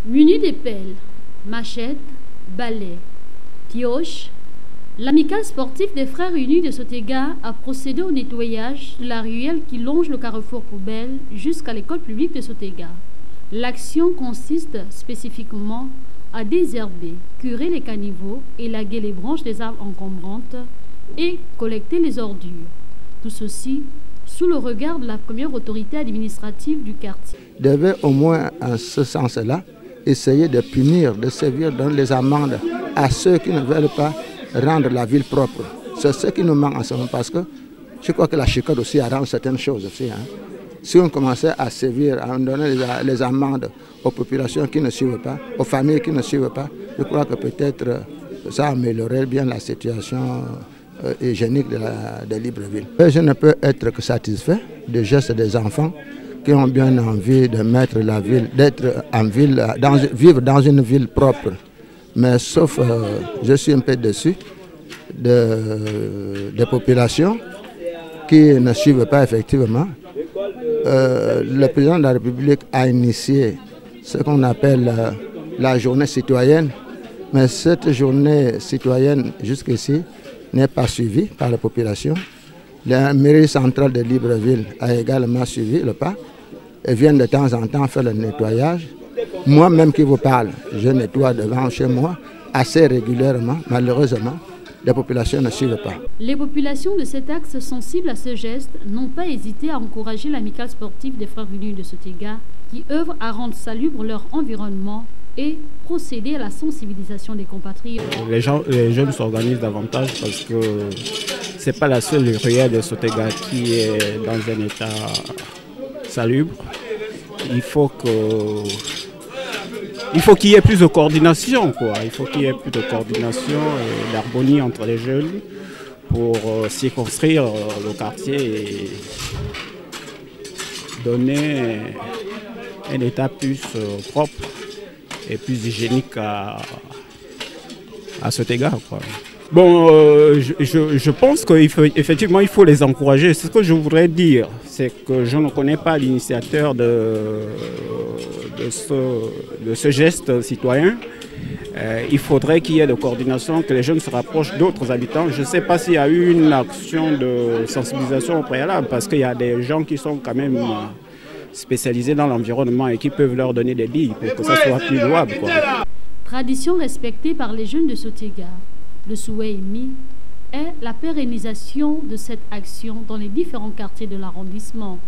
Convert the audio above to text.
Muni des pelles, machettes, balais, pioches, l'amicale sportive des Frères Unis de Sotega a procédé au nettoyage de la ruelle qui longe le carrefour poubelle jusqu'à l'école publique de Sotega. L'action consiste spécifiquement à désherber, curer les caniveaux, élaguer les branches des arbres encombrantes et collecter les ordures. Tout ceci sous le regard de la première autorité administrative du quartier. Devait au moins en ce sens-là essayer de punir, de sévir, donner les amendes à ceux qui ne veulent pas rendre la ville propre. C'est ce qui nous manque en ce moment parce que je crois que la chicane aussi arrange certaines choses aussi. Si on commençait à sévir, à donner les amendes aux populations qui ne suivent pas, aux familles qui ne suivent pas, je crois que peut-être ça améliorerait bien la situation hygiénique de Libreville. Je ne peux être que satisfait des gestes des enfants qui ont bien envie de mettre la ville, d'être en ville, vivre dans une ville propre. Mais sauf, je suis un peu déçu des populations qui ne suivent pas effectivement. Le président de la République a initié ce qu'on appelle la journée citoyenne, mais cette journée citoyenne jusqu'ici n'est pas suivie par la population. La mairie centrale de Libreville a également suivi le pas et vient de temps en temps faire le nettoyage. Moi-même qui vous parle, je nettoie devant chez moi assez régulièrement, malheureusement. Les populations ne suivent pas. Les populations de cet axe sensibles à ce geste n'ont pas hésité à encourager l'amicale sportive des Frères Unis de Sotega qui œuvre à rendre salubre leur environnement et procéder à la sensibilisation des compatriotes. Les jeunes s'organisent davantage parce que ce n'est pas la seule ruelle de Sotega qui est dans un état salubre. Il faut qu'il y ait plus de coordination, quoi. Il faut qu'il y ait plus de coordination et d'harmonie entre les jeunes pour circonscrire le quartier et donner un état plus propre et plus hygiénique à cet égard, quoi. Bon, je pense qu'effectivement, il faut les encourager. C'est ce que je voudrais dire. C'est que je ne connais pas l'initiateur de ce geste citoyen. Il faudrait qu'il y ait de coordination, que les jeunes se rapprochent d'autres habitants. Je ne sais pas s'il y a eu une action de sensibilisation au préalable, parce qu'il y a des gens qui sont quand même spécialisés dans l'environnement et qui peuvent leur donner des billes pour que ça soit plus louable, quoi. Tradition respectée par les jeunes de Sotega. Le souhait émis est la pérennisation de cette action dans les différents quartiers de l'arrondissement.